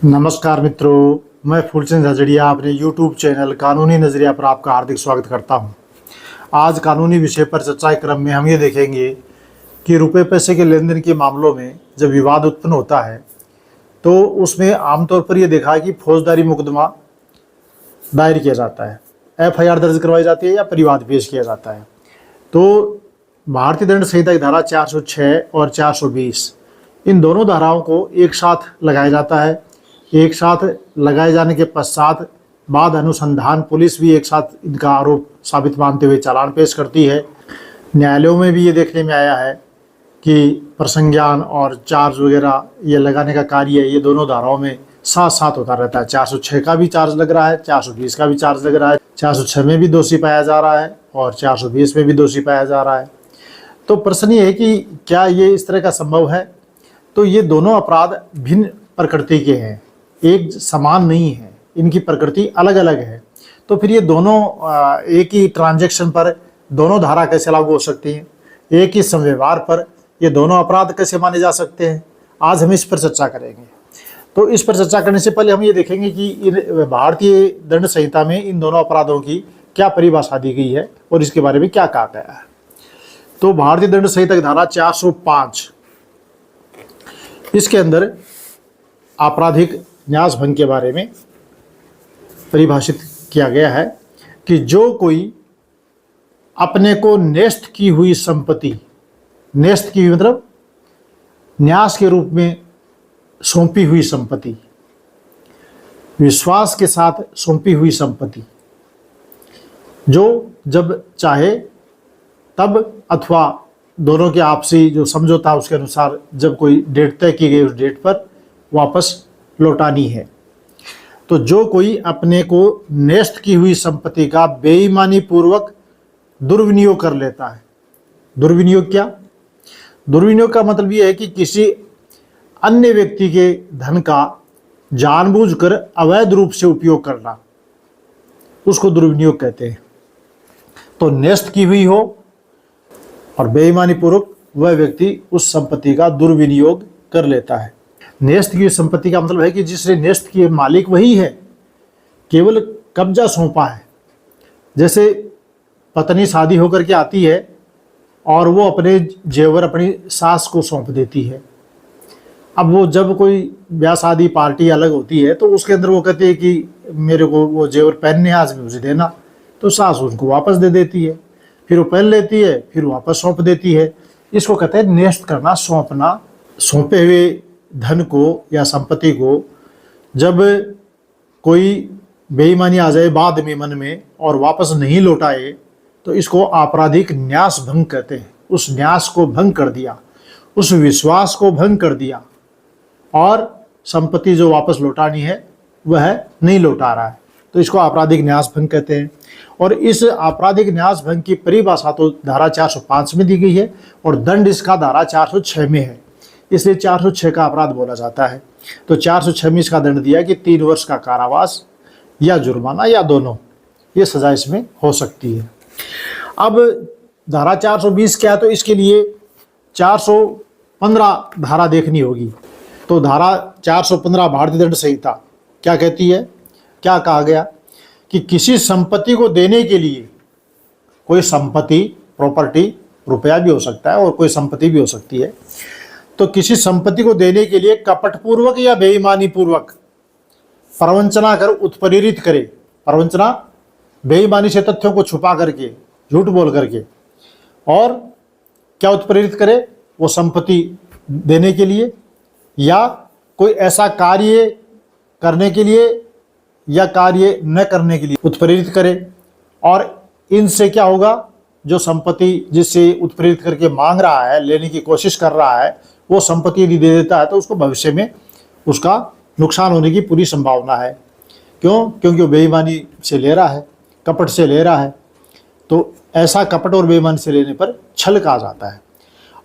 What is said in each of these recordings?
नमस्कार मित्रों, मैं फूलचंद झाझड़िया अपने YouTube चैनल कानूनी नज़रिया पर आपका हार्दिक स्वागत करता हूं। आज कानूनी विषय पर चर्चा के क्रम में हम ये देखेंगे कि रुपए पैसे के लेन देन के मामलों में जब विवाद उत्पन्न होता है तो उसमें आमतौर पर यह देखा है कि फौजदारी मुकदमा दायर किया जाता है, FIR दर्ज करवाई जाती है या परिवाद पेश किया जाता है। तो भारतीय दंड संहिता की धारा 406 और 420 इन दोनों धाराओं को एक साथ लगाया जाता है। एक साथ लगाए जाने के पश्चात बाद अनुसंधान पुलिस भी एक साथ इनका आरोप साबित मानते हुए चालान पेश करती है। न्यायालयों में भी ये देखने में आया है कि प्रसंज्ञान और चार्ज वगैरह ये लगाने का कार्य ये दोनों धाराओं में साथ साथ होता रहता है। 406 का भी चार्ज लग रहा है, 420 का भी चार्ज लग रहा है। 406 में भी दोषी पाया जा रहा है और 420 में भी दोषी पाया जा रहा है। तो प्रश्न ये है कि क्या ये इस तरह का संभव है? तो ये दोनों अपराध भिन्न प्रकृति के हैं, एक समान नहीं है, इनकी प्रकृति अलग अलग है। तो फिर ये दोनों एक ही ट्रांजैक्शन पर दोनों धारा कैसे लागू हो सकती हैं? एक ही समव्यवहार पर ये दोनों अपराध कैसे माने जा सकते हैं? आज हम इस पर चर्चा करेंगे। तो इस पर चर्चा करने से पहले हम ये देखेंगे कि इन भारतीय दंड संहिता में इन दोनों अपराधों की क्या परिभाषा दी गई है और इसके बारे में क्या कहा गया है। तो भारतीय दंड संहिता की धारा 405 इसके अंदर आपराधिक न्यास भंग के बारे में परिभाषित किया गया है कि जो कोई अपने को न्यस्त की हुई संपत्ति, न्यस्त की मतलब न्यास के रूप में सौंपी हुई संपत्ति, विश्वास के साथ सौंपी हुई संपत्ति, जो जब चाहे तब अथवा दोनों के आपसी जो समझौता उसके अनुसार जब कोई डेट तय की गई उस डेट पर वापस लौटानी है। तो जो कोई अपने को न्यस्त की हुई संपत्ति का बेईमानी पूर्वक दुर्विनियोग कर लेता है। दुर्विनियोग क्या? दुर्विनियोग का मतलब यह है कि किसी अन्य व्यक्ति के धन का जानबूझकर अवैध रूप से उपयोग करना, उसको दुर्विनियोग कहते हैं। तो न्यस्त की हुई हो और बेईमानी पूर्वक वह व्यक्ति उस संपत्ति का दुर्विनियोग कर लेता है। न्यस्त की संपत्ति का मतलब है कि जिसने न्यस्त की मालिक वही है, केवल कब्जा सौंपा है। जैसे पत्नी शादी होकर के आती है और वो अपने जेवर अपनी सास को सौंप देती है। अब वो जब कोई ब्याह शादी पार्टी अलग होती है तो उसके अंदर वो कहती है कि मेरे को वो जेवर पहनने हैं, आज मुझे देना। तो सास उनको वापस दे देती है, फिर वो पहन लेती है, फिर वापस सौंप देती है। इसको कहते हैं न्यस्त करना, सौंपना। सौंपे हुए धन को या संपत्ति को जब कोई बेईमानी आ जाए बाद में मन में और वापस नहीं लौटाए तो इसको आपराधिक न्यास भंग कहते हैं। उस न्यास को भंग कर दिया, उस विश्वास को भंग कर दिया और संपत्ति जो वापस लौटानी है वह नहीं लौटा रहा है, तो इसको आपराधिक न्यास भंग कहते हैं। और इस आपराधिक न्यास भंग की परिभाषा तो धारा 405 में दी गई है और दंड इसका धारा 406 में है, इसलिए 406 का अपराध बोला जाता है। तो 406 में इसका दंड दिया कि 3 वर्ष का कारावास या जुर्माना या दोनों ये सजा इसमें हो सकती है। अब धारा 420 क्या है? तो इसके लिए 415 धारा देखनी होगी। तो धारा 415 भारतीय दंड संहिता क्या कहती है? क्या कहा गया कि किसी संपत्ति को देने के लिए, कोई संपत्ति प्रॉपर्टी रुपया भी हो सकता है और कोई संपत्ति भी हो सकती है, तो किसी संपत्ति को देने के लिए कपटपूर्वक या बेईमानी पूर्वक प्रवंचना कर उत्प्रेरित करे। प्रवंचना बेईमानी से तथ्यों को छुपा करके, झूठ बोल करके, और क्या उत्प्रेरित करे? वो संपत्ति देने के लिए या कोई ऐसा कार्य करने के लिए या कार्य न करने के लिए उत्प्रेरित करे। और इनसे क्या होगा? जो संपत्ति जिससे उत्प्रेरित करके मांग रहा है, लेने की कोशिश कर रहा है, वो संपत्ति यदि दे देता है तो उसको भविष्य में उसका नुकसान होने की पूरी संभावना है। क्यों? क्योंकि वो बेईमानी से ले रहा है, कपट से ले रहा है। तो ऐसा कपट और बेईमानी से लेने पर छल कहा जाता है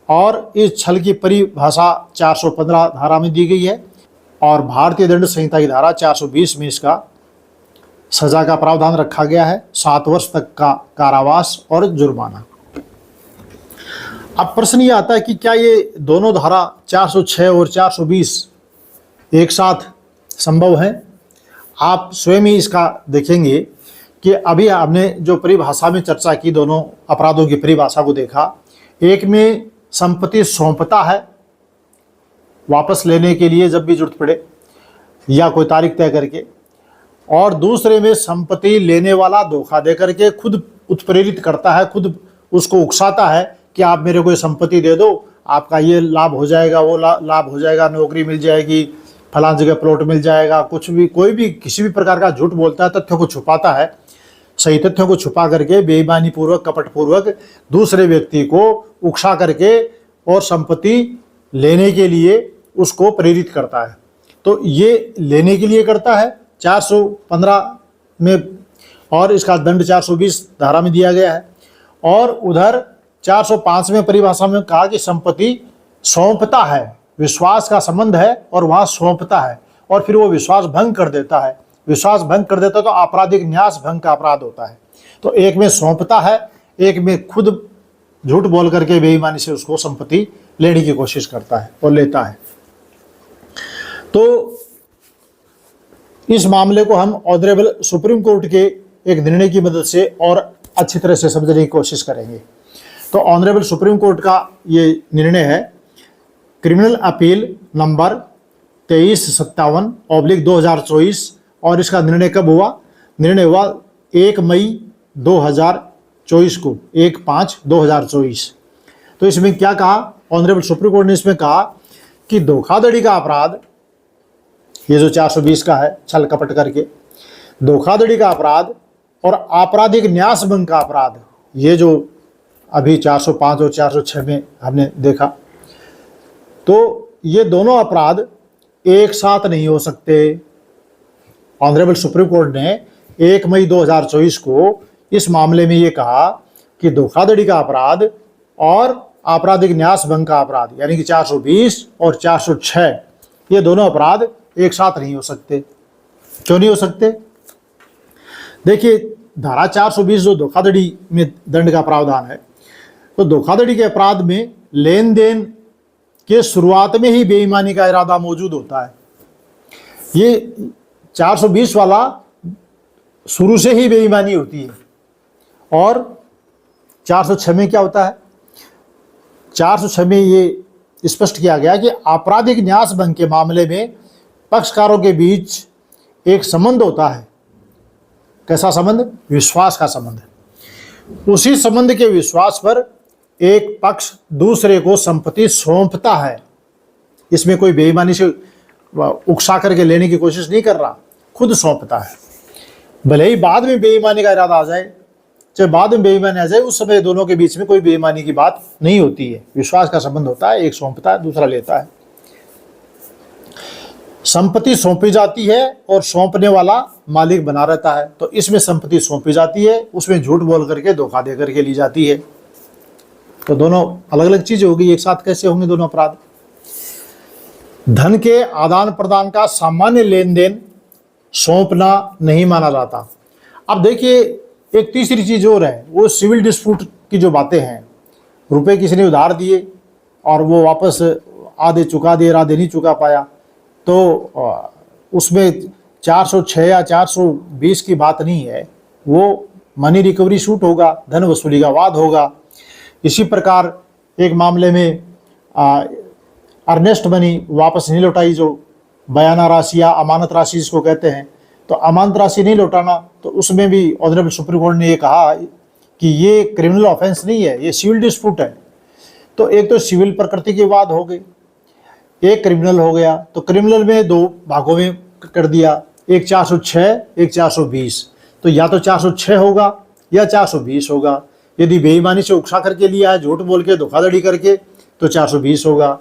और इस छल की परिभाषा 415 धारा में दी गई है और भारतीय दंड संहिता की धारा 420 में इसका सजा का प्रावधान रखा गया है, 7 वर्ष तक का कारावास और जुर्माना। अब प्रश्न ये आता है कि क्या ये दोनों धारा 406 और 420 एक साथ संभव हैं। आप स्वयं ही इसका देखेंगे कि अभी आपने जो परिभाषा में चर्चा की, दोनों अपराधों की परिभाषा को देखा। एक में संपत्ति सौंपता है वापस लेने के लिए जब भी जरूरत पड़े या कोई तारीख तय करके, और दूसरे में संपत्ति लेने वाला धोखा दे करके खुद उत्प्रेरित करता है, खुद उसको उकसाता है कि आप मेरे को ये संपत्ति दे दो, आपका ये लाभ हो जाएगा, वो लाभ हो जाएगा, नौकरी मिल जाएगी, फलां जगह प्लॉट मिल जाएगा, कुछ भी, कोई भी किसी भी प्रकार का झूठ बोलता है, तथ्यों को छुपाता है, सही तथ्यों को छुपा करके बेईमानी पूर्वक, कपट पूर्वक दूसरे व्यक्ति को उकसा करके और संपत्ति लेने के लिए उसको प्रेरित करता है। तो ये लेने के लिए करता है 415 में, और इसका दंड 420 धारा में दिया गया है। और उधर 405 में परिभाषा में कहा कि संपत्ति सौंपता है, विश्वास का संबंध है और वहाँ सौंपता है, और फिर वो विश्वास भंग कर देता है। विश्वास भंग कर देता है तो आपराधिक न्यास भंग का अपराध होता है। तो एक में सौंपता है, एक में खुद झूठ बोल करके बेईमानी से उसको संपत्ति लेने की कोशिश करता है और लेता है। तो इस मामले को हम ऑनरेबल सुप्रीम कोर्ट के एक निर्णय की मदद से और अच्छी तरह से समझने की कोशिश करेंगे। तो ऑनरेबल सुप्रीम कोर्ट का ये निर्णय है क्रिमिनल अपील नंबर 2357/2024, और इसका निर्णय कब हुआ? निर्णय हुआ 1 मई 2024 को, 1/5/2024। तो इसमें क्या कहा ऑनरेबल सुप्रीम कोर्ट ने? इसमें कहा कि धोखाधड़ी का अपराध, ये जो 420 का है, छल कपट करके धोखाधड़ी का अपराध और आपराधिक न्यास भंग का अपराध, ये जो अभी 405 और 406 में हमने देखा, तो ये दोनों अपराध एक साथ नहीं हो सकते। ऑनरेबल सुप्रीम कोर्ट ने 1 मई 2024 को इस मामले में ये कहा कि धोखाधड़ी का अपराध और आपराधिक न्यास भंग का अपराध, यानी कि 420 और 406, ये दोनों अपराध एक साथ नहीं हो सकते। क्यों नहीं हो सकते? देखिए, धारा 420 जो धोखाधड़ी में दंड का प्रावधान है, तो धोखाधड़ी के अपराध में लेन देन के शुरुआत में ही बेईमानी का इरादा मौजूद होता है। ये 420 वाला शुरू से ही बेईमानी होती है। और 406 में क्या होता है? 406 में ये स्पष्ट किया गया कि आपराधिक न्यास भंग के मामले में पक्षकारों के बीच एक संबंध होता है। कैसा संबंध? विश्वास का संबंध। उसी संबंध के विश्वास पर एक पक्ष दूसरे को संपत्ति सौंपता है। इसमें कोई बेईमानी से उकसा करके लेने की कोशिश नहीं कर रहा, खुद सौंपता है। भले ही बाद में बेईमानी का इरादा आ जाए, चाहे बाद में बेईमानी आ जाए, उस समय दोनों के बीच में कोई बेईमानी की बात नहीं होती है। विश्वास का संबंध होता है, एक सौंपता है, दूसरा लेता है। संपत्ति सौंपी जाती है और सौंपने वाला मालिक बना रहता है। तो इसमें संपत्ति सौंपी जाती है, उसमें झूठ बोल करके, धोखा दे करके ली जाती है। तो दोनों अलग अलग चीजें होगी, एक साथ कैसे होंगे दोनों अपराध? धन के आदान प्रदान का सामान्य लेन देन सौंपना नहीं माना जाता। अब देखिए, एक तीसरी चीज और है, वो सिविल डिस्प्यूट की जो बातें हैं। रुपए किसी ने उधार दिए और वो वापस आधे चुका दिए, आधे नहीं चुका पाया, तो उसमें 406 या 420 की बात नहीं है, वो मनी रिकवरी सूट होगा, धन वसूली का वाद होगा। इसी प्रकार एक मामले में अर्नेस्ट मनी वापस नहीं लौटाई, जो बयाना राशि या अमानत राशि जिसको कहते हैं, तो अमानत राशि नहीं लौटाना, तो उसमें भी ऑनरेबल सुप्रीम कोर्ट ने ये कहा कि ये क्रिमिनल ऑफेंस नहीं है, ये सिविल डिस्प्यूट है। तो एक तो सिविल प्रकृति की वाद हो गई, एक क्रिमिनल हो गया। तो क्रिमिनल में दो भागों में कर दिया, एक 406, एक 420। तो या तो 406 होगा या 420 होगा। यदि बेईमानी से उकसा करके लिया है, झूठ बोल के, धोखाधड़ी करके, तो 420 होगा।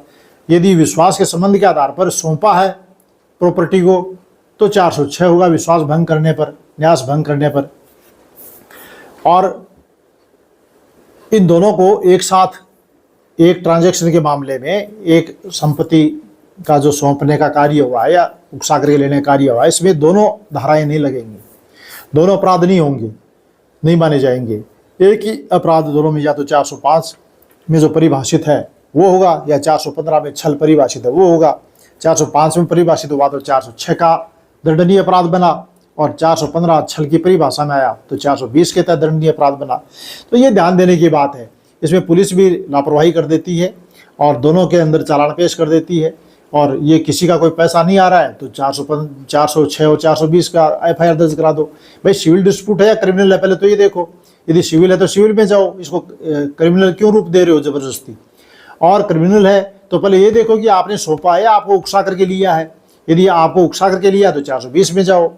यदि विश्वास के संबंध के आधार पर सौंपा है प्रॉपर्टी को, तो 406 होगा, विश्वास भंग करने पर, न्यास भंग करने पर। और इन दोनों को एक साथ एक ट्रांजैक्शन के मामले में, एक संपत्ति का जो सौंपने का कार्य हुआ है या उकसा करके लेने का कार्य हुआ है, इसमें दोनों धाराएं नहीं लगेंगी, दोनों अपराध नहीं होंगे, नहीं माने जाएंगे। एक ही अपराध दोनों में, या तो 405 में जो परिभाषित है वो होगा, या 415 में छल परिभाषित है वो होगा। 405 में परिभाषित हुआ तो 406 का दंडनीय अपराध बना, और 415 छल की परिभाषा में आया तो 420 के तहत दंडनीय अपराध बना। तो ये ध्यान देने की बात है। इसमें पुलिस भी लापरवाही कर देती है और दोनों के अंदर चालान पेश कर देती है, और ये किसी का कोई पैसा नहीं आ रहा है तो 406 और 420 का FIR दर्ज करा दो। भाई सिविल डिस्प्यूट है या क्रिमिनल है, पहले तो ये देखो। यदि सिविल है तो सिविल में जाओ, इसको क्रिमिनल क्यों रूप दे रहे हो जबरदस्ती। और क्रिमिनल है तो पहले ये देखो कि आपने सौंपा है, आपको उकसा करके लिया है। यदि आपको उकसा करके लिया तो 420 में जाओ,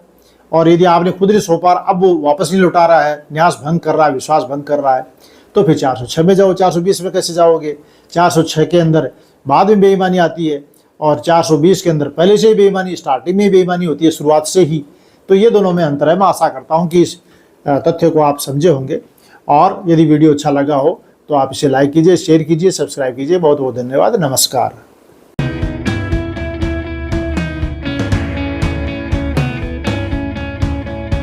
और यदि आपने खुद ही सौंपा अब वो वापस नहीं लौटा रहा है, न्यास भंग कर रहा है, विश्वास भंग कर रहा है, तो फिर 406 में जाओ। 420 में कैसे जाओगे? 406 के अंदर बाद में बेईमानी आती है, और 420 के अंदर पहले से ही बेईमानी, स्टार्टिंग में बेईमानी होती है, शुरुआत से ही। तो ये दोनों में अंतर है। मैं आशा करता हूँ कि इस तथ्य को आप समझे होंगे, और यदि वीडियो अच्छा लगा हो तो आप इसे लाइक कीजिए, शेयर कीजिए, सब्सक्राइब कीजिए। बहुत बहुत धन्यवाद। नमस्कार।